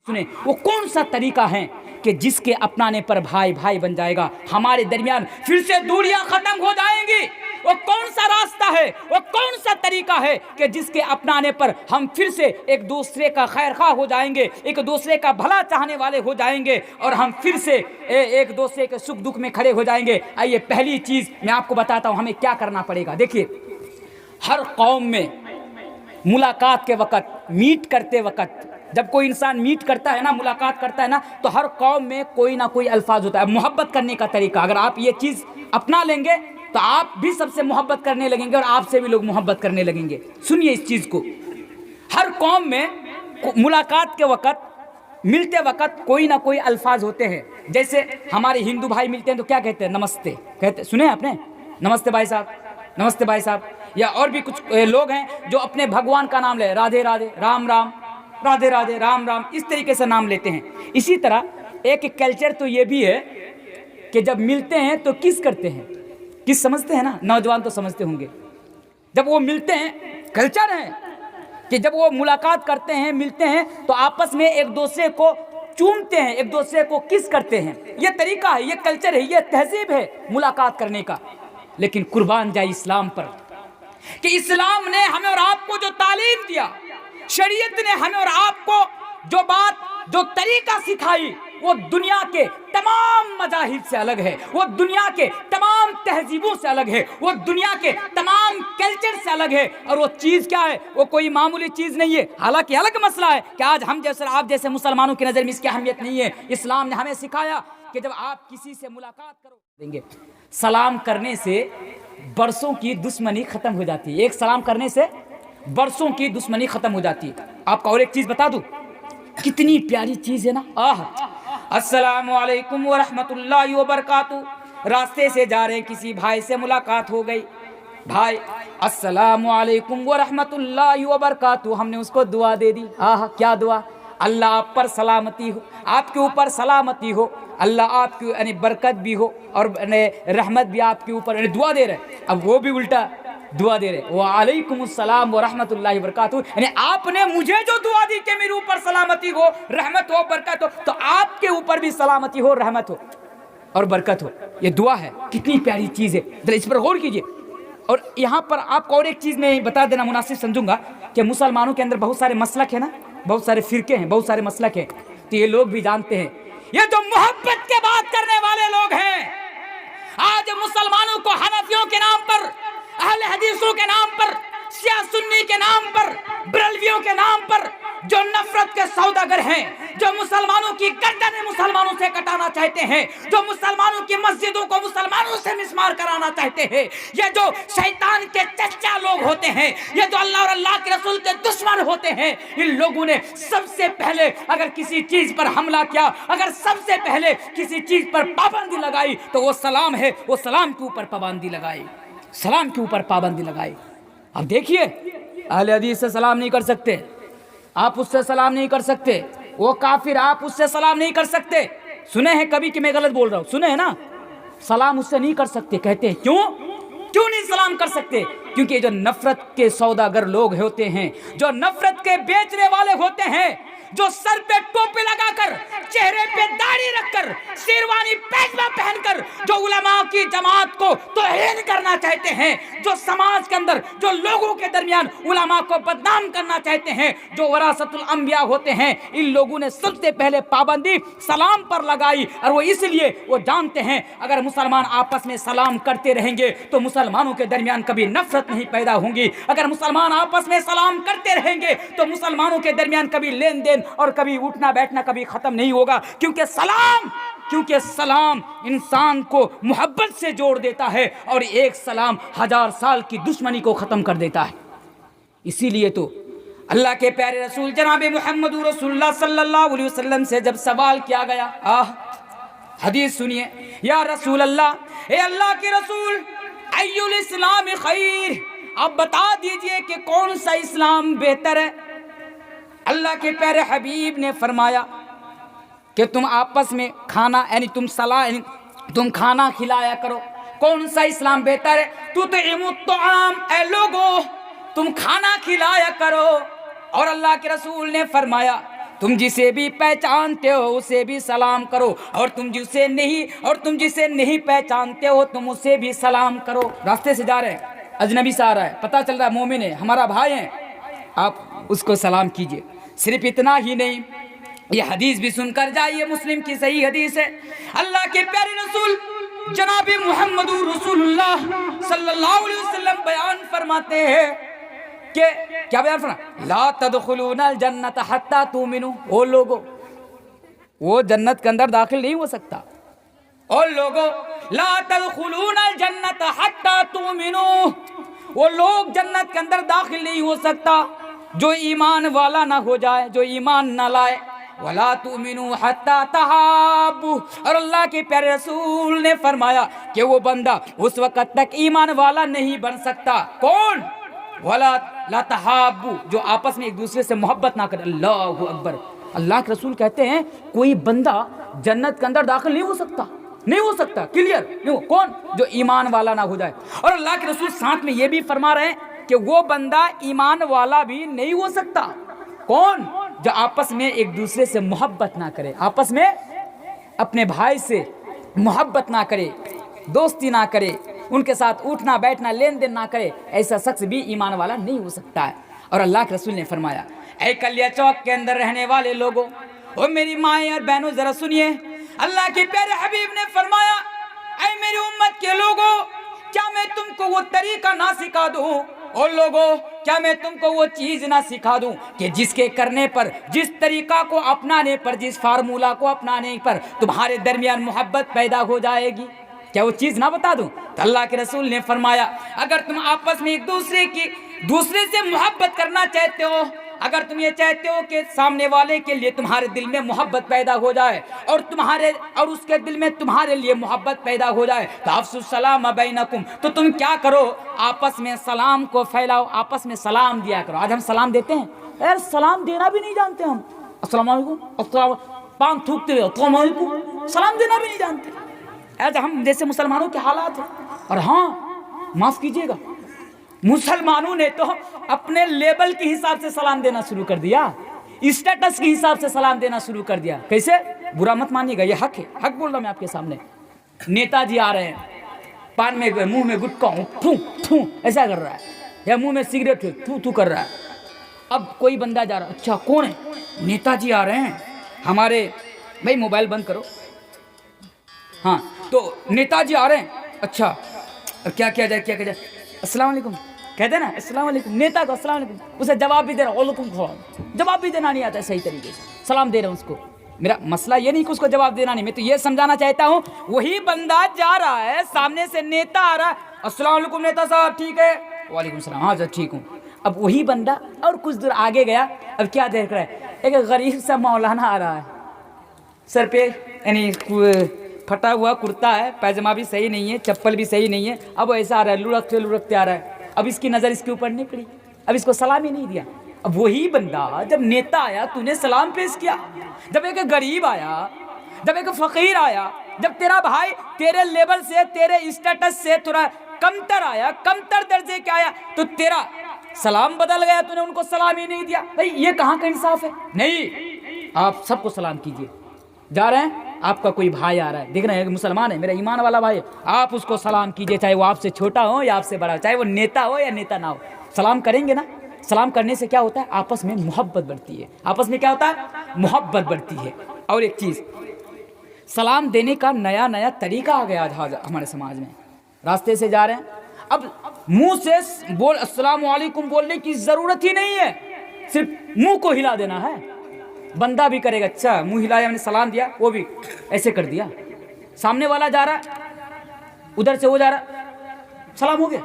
سنیں وہ کون سا طریقہ ہے کہ جس کے اپنانے پر بھائی بھائی بن جائے گا، ہمارے درمیان پھر سے دوریاں ختم ہو جائیں گی؟ وہ کون سا راستہ ہے، وہ کون سا طریقہ ہے کہ جس کے اپنانے پر ہم پھر سے ایک دوسرے کا خیر خواہ ہو جائیں گے، ایک دوسرے کا بھلا چاہنے والے ہو جائیں گے، اور ہم پھر سے ایک دوسرے کے سکھ دکھ میں کھڑے ہو جائیں گے؟ آئیے پہلی چیز میں آپ کو بتاتا ہوں ہمیں کیا کرنا پڑے گا۔ دیکھیے، ہر قوم میں ملاقات کے وقت، میٹ کرتے وقت، جب کوئی انسان میٹ کرتا ہے نا، ملاقات کرتا ہے نا، تو ہر قوم میں کوئی نہ کوئی الفاظ ہوتا ہے محبت کرنے کا طریقہ۔ اگر آپ یہ چیز اپنا لیں گے تو آپ بھی سب سے محبت کرنے لگیں گے اور آپ سے بھی لوگ محبت کرنے لگیں گے۔ سنیے اس چیز کو، ہر قوم میں ملاقات کے وقت، ملتے وقت کوئی نہ کوئی الفاظ ہوتے ہیں۔ جیسے ہمارے ہندو بھائی ملتے ہیں تو کیا کہتے ہیں؟ نمستے کہتے، سنے آپ نے؟ نمستے بھائی صاحب، نمستے بھائی صاحب۔ یا اور بھی کچھ لوگ ہیں جو اپنے بھگوان کا نام لے، رادھے رادھے، رام رام، رادھے رادھے، رام رام، اس طریقے سے نام لیتے ہیں۔ اسی طرح ایک کلچر تو یہ بھی ہے کہ جب ملتے ہیں تو کس کرتے ہیں، کس سمجھتے ہیں نا، نوجوان تو سمجھتے ہوں گے۔ جب وہ ملتے ہیں، کلچر ہے کہ جب وہ ملاقات کرتے ہیں، ملتے ہیں، تو آپس میں ایک دوسرے کو چومتے ہیں، ایک دوسرے کو کس کرتے ہیں۔ یہ طریقہ ہے، یہ کلچر ہے، یہ تہذیب ہے ملاقات کرنے کا۔ لیکن قربان جائے اسلام پر کہ اسلام نے ہمیں اور آپ کو جو تعلیم دیا، شریعت نے ہمیں اور آپ کو جو بات، جو طریقہ سکھائی، وہ دنیا کے تمام مذاہب سے الگ ہے، وہ دنیا کے تمام تہذیبوں سے الگ ہے، وہ دنیا کے تمام کلچر سے الگ ہے۔ اور وہ چیز کیا ہے؟ وہ کوئی معمولی چیز نہیں ہے۔ حالانکہ الگ مسئلہ ہے کہ آج ہم جیسے، آپ جیسے مسلمانوں کی نظر میں اس کی اہمیت نہیں ہے۔ اسلام نے ہمیں سکھایا کہ جب آپ کسی سے ملاقات کرو دیں گے، سلام کرنے سے برسوں کی دشمنی ختم ہو جاتی ہے۔ ایک سلام کرنے سے برسوں کی دشمنی ختم ہو جاتی ہے۔ آپ کو اور ایک چیز بتا دوں، کتنی پیاری چیز ہے نا، السلام علیکم ورحمۃ اللہ وبرکاتہ۔ راستے سے جا رہے ہیں، کسی بھائی سے ملاقات ہو گئی، بھائی السلام علیکم ورحمۃ اللہ وبرکاتہ، ہم نے اس کو دعا دے دی۔ کیا دعا؟ اللہ آپ پر سلامتی ہو، آپ کے اوپر سلامتی ہو، اللہ آپ کی یعنی برکت بھی ہو اور رحمت بھی آپ کے اوپر، یعنی دعا دے رہے۔ اب وہ بھی الٹا دعا دے رہے، وعلیکم السلام ورحمۃ اللہ وبرکاتہ، یعنی آپ نے مجھے جو دعا دی کہ میرے اوپر سلامتی ہو، رحمت ہو، برکت ہو، تو آپ کے اوپر بھی سلامتی ہو، رحمت ہو اور برکت ہو۔ یہ دعا ہے، کتنی پیاری چیز ہے، ذرا اس پر غور کیجئے۔ اور یہاں پر آپ کو اور ایک چیز میں بتا دینا مناسب سمجھوں گا کہ مسلمانوں کے اندر بہت سارے مسلک ہیں نا، بہت سارے فرقے ہیں، بہت سارے مسلک ہیں، تو یہ لوگ بھی جانتے ہیں، یہ جو محبت کے بات کرنے والے لوگ ہیں، آج مسلمانوں کو حنفیوں کے نام پر، اہل حدیثوں کے نام پر، شیعہ سنی کے نام پر، بریلویوں کے نام پر، جو نفرت کے سوداگر ہیں، جو مسلمانوں کی گردنیں مسلمانوں سے کٹانا چاہتے ہیں، جو مسلمانوں کی مسجدوں کو مسلمانوں سے مسمار کرانا چاہتے ہیں، یہ جو شیطان کے چچا لوگ ہوتے ہیں، یہ جو اللہ اور اللہ کے رسول کے دشمن ہوتے ہیں، ان لوگوں نے سب سے پہلے اگر کسی چیز پر حملہ کیا، اگر سب سے پہلے کسی چیز پر پابندی لگائی تو وہ سلام ہے، وہ سلام کے اوپر پابندی لگائی، سلام کے اوپر پابندی لگائی۔ اب دیکھیے، اہل حدیث سے سلام نہیں کر سکتے، آپ اس سے سلام نہیں کر سکتے، وہ کافر، آپ اس سے سلام نہیں کر سکتے۔ سنے ہیں کبھی کہ میں غلط بول رہا ہوں؟ سنے ہیں نا، سلام اس سے نہیں کر سکتے۔ کہتے ہیں کیوں نہیں سلام کر سکتے؟ کیونکہ جو نفرت کے سوداگر لوگ ہوتے ہیں، جو نفرت کے بیچنے والے ہوتے ہیں، جو سر پہ ٹوپی لگا کر، چہرے پہ داڑھی رکھ کر، شیروانی پیشوا پہن کر، جو علماء کی جماعت کو توہین کرنا چاہتے ہیں، جو سماج کے اندر، جو لوگوں کے درمیان علماء کو بدنام کرنا چاہتے ہیں، جو وراثت الانبیاء ہوتے ہیں، ان لوگوں نے سب سے پہلے پابندی سلام پر لگائی۔ اور وہ اس لیے وہ جانتے ہیں اگر مسلمان آپس میں سلام کرتے رہیں گے تو مسلمانوں کے درمیان کبھی نفرت نہیں پیدا ہوں گی، اگر مسلمان آپس میں سلام کرتے رہیں گے تو مسلمانوں کے درمیان کبھی لین دین اور کبھی اٹھنا بیٹھنا کبھی ختم نہیں ہوگا، کیونکہ سلام انسان کو محبت سے جوڑ دیتا ہے اور ایک سلام 1000 سال کی دشمنی کو ختم کر دیتا ہے۔ اسی لیے تو اللہ کے پیارے رسول جناب محمد رسول اللہ صلی اللہ علیہ وسلم سے جب سوال کیا گیا، حدیث سنیے، یا رسول اللہ، اے اللہ کے رسول، ای الاسلام خیر، آپ بتا دیجئے کہ کون سا اسلام بہتر ہے؟ اللہ کے پیارے حبیب نے فرمایا کہ تم آپس میں کھانا، یعنی تم کھانا کھلایا کرو۔ کون سا اسلام بہتر ہے؟ تطعم الطعام، اے لوگو تم کھانا کھلایا کرو۔ اور اللہ کے رسول نے فرمایا تم جسے بھی پہچانتے ہو اسے بھی سلام کرو، اور تم جسے نہیں پہچانتے ہو تم اسے بھی سلام کرو۔ راستے سے جا رہے ہیں، اجنبی سے آ رہا ہے، پتہ چل رہا ہے مومن ہے، ہمارا بھائی ہے، آپ اس کو سلام کیجئے۔ صرف اتنا ہی نہیں، یہ حدیث بھی سن کر جائیے، مسلم کی صحیح حدیث ہے، اللہ کے پیارے رسول جناب محمد رسول اللہ صلی اللہ علیہ وسلم بیان فرماتے ہیں کہ کیا بیان فرماتے؟ لا تدخلون الجنت حتی تؤمنوا، وہ لوگوں وہ جنت کے اندر داخل نہیں ہو سکتا، اور لوگوں لا تدخلون الجنت حتی تؤمنوا، وہ لوگ جنت کے اندر داخل نہیں ہو سکتا جو ایمان والا نہ ہو جائے، جو ایمان نہ لائے۔ وَلَا تُؤْمِنُوا حَتَّى تَحَابُّوا، اور اللہ کے پیارے رسول نے فرمایا کہ وہ بندہ اس وقت تک ایمان والا نہیں بن سکتا، کون؟ وَلَا تَحَابُّوا، جو آپس میں ایک دوسرے سے محبت نہ کرے۔ اللہ اکبر، اللہ کے رسول کہتے ہیں کوئی بندہ جنت کے اندر داخل نہیں ہو سکتا، نہیں ہو سکتا، کلیئر نہیں ہو، کون؟ جو ایمان والا نہ ہو جائے۔ اور اللہ کے رسول ساتھ میں یہ بھی فرما رہے ہیں کہ وہ بندہ ایمان والا بھی نہیں ہو سکتا، کون؟ جو آپس میں ایک دوسرے سے محبت نہ کرے، آپس میں اپنے بھائی سے محبت نہ کرے، دوستی نہ کرے، ان کے ساتھ اٹھنا بیٹھنا لین دین نہ کرے، ایسا شخص بھی ایمان والا نہیں ہو سکتا ہے۔ اور اللہ کے رسول نے فرمایا اے کلیا چوک کے اندر رہنے والے لوگوں، اور میری مائیں اور بہنوں ذرا سنیے، اللہ کے پیارے حبیب نے فرمایا اے میری امت کے لوگوں، کیا میں تم کو وہ طریقہ نہ سکھا دوں، اور لوگوں کیا میں تم کو وہ چیز نہ سکھا دوں کہ جس کے کرنے پر، جس طریقہ کو اپنانے پر، جس فارمولہ کو اپنانے پر تمہارے درمیان محبت پیدا ہو جائے گی؟ کیا وہ چیز نہ بتا دوں؟ تو اللہ کے رسول نے فرمایا اگر تم آپس میں ایک دوسرے سے محبت کرنا چاہتے ہو، اگر تم یہ چاہتے ہو کہ سامنے والے کے لیے تمہارے دل میں محبت پیدا ہو جائے، اور اس کے دل میں تمہارے لیے محبت پیدا ہو جائے، تو افشوا السلام بینکم، تو تم کیا کرو؟ آپس میں سلام کو پھیلاؤ، آپس میں سلام دیا کرو۔ آج ہم سلام دیتے ہیں، یار سلام دینا بھی نہیں جانتے ہم، السلام علیکم، السلام، پان تھوکتے ہوئے السلام علیکم، سلام دینا بھی نہیں جانتے۔ آج ہم جیسے مسلمانوں کے حالات ہیں۔ اور ہاں معاف کیجئے گا، مسلمانوں نے تو اپنے لیبل کے حساب سے سلام دینا شروع کر دیا، اسٹیٹس کے حساب سے سلام دینا شروع کر دیا۔ کیسے؟ برا مت مانیے گا، یہ حق ہے، حق بول رہا میں آپ کے سامنے۔ نیتا جی آ رہے ہیں، پان میں منہ میں گٹکا تھو تھو ایسا کر رہا ہے، یا منہ میں سگریٹ تھو تھو کر رہا ہے۔ اب کوئی بندہ جا رہا ہے، اچھا کون ہے؟ نیتا جی آ رہے ہیں ہمارے، بھائی موبائل بند کرو، ہاں تو نیتا جی آ رہے ہیں، اچھا کیا کیا جائے، کیا کیا جائے؟ السلام علیکم کہتے ہیں نا، السلام علیکم، نیتا کو السلام علیکم، اسے جواب بھی دینا، وعلیکم السلام، جواب بھی دینا نہیں آتا ہے صحیح طریقے سے، سلام دے رہے ہیں اس کو۔ میرا مسئلہ یہ نہیں کہ اس کو جواب دینا نہیں، میں تو یہ سمجھانا چاہتا ہوں وہی بندہ جا رہا ہے، سامنے سے نیتا آ رہا ہے، السلام علیکم نیتا صاحب ٹھیک ہے، وعلیکم السلام، ہاں سر ٹھیک ہوں۔ اب وہی بندہ اور کچھ دور آگے گیا، اب کیا دیکھ رہا ہے؟ ایک غریب سا مولانا آ رہا ہے، سر پہ یعنی پھٹا ہوا کرتا ہے، پیجامہ بھی صحیح نہیں ہے، چپل بھی صحیح نہیں ہے، اب ایسا آ رہا ہے، لڑکتے آ رہا ہے۔ اب اس کی نظر اس کے اوپر نہیں پڑی، اب اس کو سلام ہی نہیں دیا۔ اب وہی بندہ جب نیتا آیا تو نے سلام پیش کیا، جب ایک غریب آیا، جب ایک فقیر آیا، جب تیرا بھائی تیرے لیول سے، تیرے اسٹیٹس سے تھوڑا کمتر آیا، کمتر درجے کا آیا، تو تیرا سلام بدل گیا، تو نے ان کو سلام ہی نہیں دیا۔ بھائی یہ کہاں کا انصاف ہے؟ نہیں، آپ سب کو سلام کیجئے۔ جا رہے ہیں، آپ کا کوئی بھائی آ رہا ہے، دیکھ رہے ہیں کہ مسلمان ہے، میرا ایمان والا بھائی ہے، آپ اس کو سلام کیجئے، چاہے وہ آپ سے چھوٹا ہو یا آپ سے بڑا ہو، چاہے وہ نیتا ہو یا نیتا نہ ہو، سلام کریں گے نا۔ سلام کرنے سے کیا ہوتا ہے؟ آپس میں محبت بڑھتی ہے، آپس میں کیا ہوتا ہے؟ محبت بڑھتی ہے۔ اور ایک چیز، سلام دینے کا نیا نیا طریقہ آ گیا آج ہمارے سماج میں۔ راستے سے جا رہے ہیں، اب منہ سے السلام علیکم بولنے کی ضرورت ہی نہیں ہے، صرف منہ کو ہلا دینا ہے۔ بندہ بھی کرے گا، اچھا منہ ہلایا، میں نے سلام دیا، وہ بھی ایسے کر دیا۔ سامنے والا جا رہا ہے، ادھر سے وہ جا رہا، سلام ہو گیا،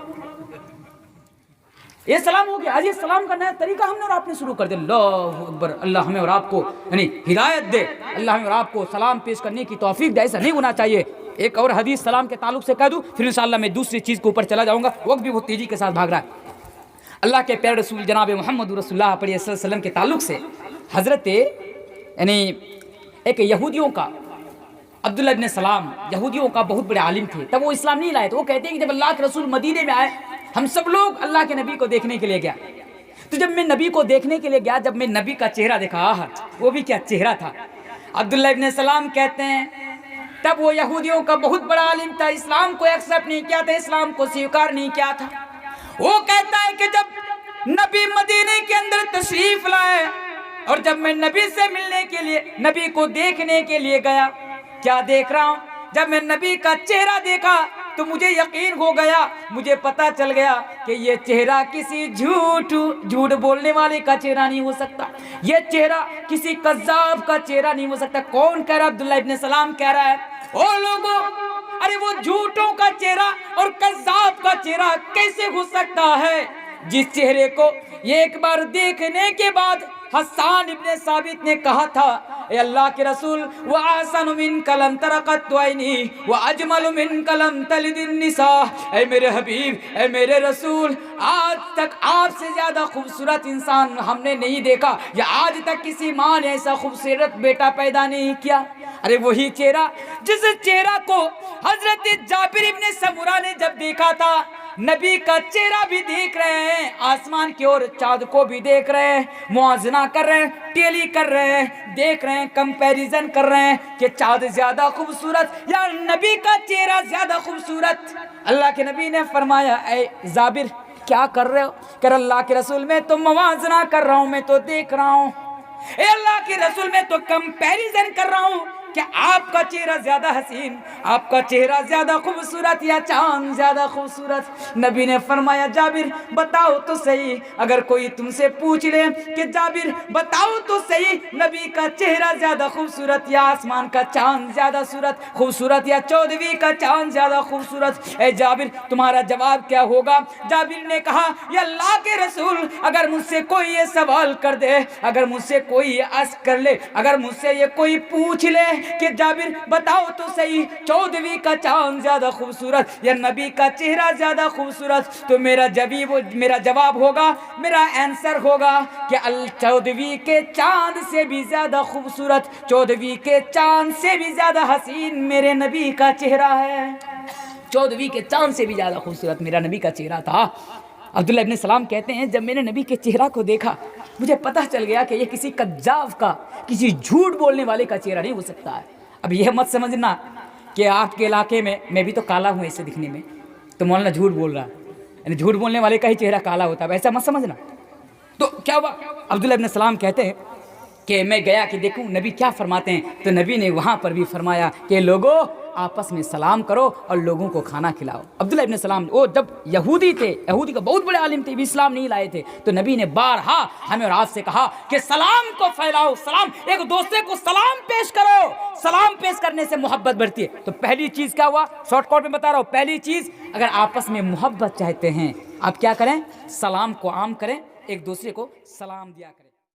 یہ سلام ہو گیا۔ آج یہ سلام کا نیا طریقہ ہم نے اور آپ نے شروع کر دیا۔ اللہ اکبر، اللہ ہمیں اور آپ کو یعنی ہدایت دے، اللہ ہمیں اور آپ کو سلام پیش کرنے کی توفیق دے، ایسا نہیں ہونا چاہیے۔ ایک اور حدیث سلام کے تعلق سے کہہ دوں، پھر انشاءاللہ میں دوسری چیز کے اوپر چلا جاؤں گا، وقت بھی بہت تیزی کے ساتھ بھاگ رہا ہے۔ اللہ کے پیارے رسول جناب محمد رسول اللہ صلی اللہ علیہ وسلم کے تعلق سے حضرت یعنی ایک یہودیوں کا عبداللہ ابن سلام، یہودیوں کا بہت بڑے عالم تھے، تب وہ اسلام نہیں لائے، تو وہ کہتے ہیں کہ جب اللہ کے رسول مدینے میں آئے، ہم سب لوگ اللہ کے نبی کو دیکھنے کے لیے گیا، تو جب میں نبی کو دیکھنے کے لیے گیا، جب میں نبی کا چہرہ دیکھا، وہ بھی کیا چہرہ تھا۔ عبداللہ ابن سلام کہتے ہیں تب وہ یہودیوں کا بہت بڑا عالم تھا، اسلام کو ایکسپٹ نہیں کیا تھا، اسلام کو سویکار نہیں کیا تھا۔ وہ کہتا ہے کہ جب نبی مدینے کے اندر تشریف لائے اور جب میں نبی سے ملنے کے لیے، نبی کو دیکھنے کے لیے گیا، کیا دیکھ رہا ہوں؟ جب میں نبی کا چہرہ دیکھا تو مجھے یقین ہو گیا، مجھے پتا چل گیا کہ یہ چہرہ کسی جھوٹ بولنے والے کا چہرہ نہیں ہو سکتا، یہ چہرہ کسی کذاب کا چہرہ نہیں ہو سکتا۔ کون کہہ رہا؟ عبداللہ ابن سلام کہہ رہا ہے، او لوگوں، ارے وہ جھوٹوں کا چہرہ اور کذاب کا چہرہ کیسے ہو سکتا ہے جس چہرے کو ایک بار دیکھنے کے بعد حسان ابن ثابت نے کہا تھا، اے اللہ کے رسول، وَأَحْسَنُ مِنْكَ لَمْ تَرَ قَطُّ عَيْنِي وَأَجْمَلُ مِنْكَ لَمْ تَلِدِ النِّسَاء۔ اے میرے حبیب، اے میرے رسول، آج تک آپ سے زیادہ خوبصورت انسان ہم نے نہیں دیکھا، یا آج تک کسی ماں نے ایسا خوبصورت بیٹا پیدا نہیں کیا۔ ارے وہی چہرہ جس چہرہ کو حضرت جابر ابن سمرہ نے جب دیکھا تھا، نبی کا چہرہ بھی دیکھ رہے ہیں، آسمان کی اور چاند کو بھی دیکھ رہے ہیں، موازنہ کر رہے ہیں، ٹیلی کر رہے ہیں، دیکھ رہے ہیں، کمپیریزن کر رہے ہیں کہ چاند زیادہ خوبصورت یا نبی کا چہرہ زیادہ خوبصورت۔ اللہ کے نبی نے فرمایا، اے جابر کیا کر رہے ہو؟ کہ اللہ کے رسول میں تو موازنہ کر رہا ہوں، میں تو دیکھ رہا ہوں، اے اللہ کے رسول میں تو کمپیریزن کر رہا ہوں کہ آپ کا چہرہ زیادہ حسین، آپ کا چہرہ زیادہ خوبصورت یا چاند زیادہ خوبصورت۔ نبی نے فرمایا، جابر بتاؤ تو صحیح، اگر کوئی تم سے پوچھ لے کہ جابر بتاؤ تو صحیح، نبی کا چہرہ زیادہ خوبصورت یا آسمان کا چاند زیادہ خوبصورت یا 14ویں کا چاند زیادہ خوبصورت، اے جابر تمہارا جواب کیا ہوگا؟ جابر نے کہا، یا اللہ کے رسول، اگر مجھ سے کوئی یہ سوال کر دے، اگر مجھ سے کوئی یہ عرض کر لے، اگر مجھ سے یہ کوئی پوچھ لے کہ جابر بتاؤ تو صحیح، 14ویں کا چاند زیادہ خوبصورت یا نبی کا چہرہ زیادہ خوبصورت، تو میرا جواب ہوگا، میرا آنسر ہوگا کہ 14ویں کے چاند سے بھی زیادہ خوبصورت، 14ویں کے چاند سے بھی زیادہ حسین میرے نبی کا چہرہ ہے، 14ویں کے چاند سے بھی زیادہ خوبصورت میرا نبی کا چہرہ تھا۔ عبداللہ ابن سلام کہتے ہیں، جب میں نے نبی کے چہرہ کو دیکھا، مجھے پتہ چل گیا کہ یہ کسی کذاب کا، کسی جھوٹ بولنے والے کا چہرہ نہیں ہو سکتا ہے۔ اب یہ مت سمجھنا کہ آپ کے علاقے میں بھی تو کالا ہوں ایسے دکھنے میں، تو مولانا جھوٹ بول رہا ہے، یعنی جھوٹ بولنے والے کا ہی چہرہ کالا ہوتا ہے، ایسا مت سمجھنا۔ تو کیا ہوا؟ عبداللہ ابن سلام کہتے ہیں کہ میں گیا کہ دیکھوں نبی کیا فرماتے ہیں، تو نبی نے وہاں پر بھی فرمایا کہ لوگوں آپس میں سلام کرو اور لوگوں کو کھانا کھلاؤ۔ عبداللہ ابن سلام وہ جب یہودی تھے، یہودی کا بہت بڑے عالم تھے، بھی اسلام نہیں لائے تھے، تو نبی نے بارہا ہمیں اور آپ سے کہا کہ سلام کو پھیلاؤ، سلام، ایک دوسرے کو سلام پیش کرو، سلام پیش کرنے سے محبت بڑھتی ہے۔ تو پہلی چیز کیا ہوا؟ شارٹ کٹ میں بتا رہا ہوں، پہلی چیز اگر آپس میں محبت چاہتے ہیں آپ کیا کریں؟ سلام کو عام کریں، ایک دوسرے کو سلام دیا کریں۔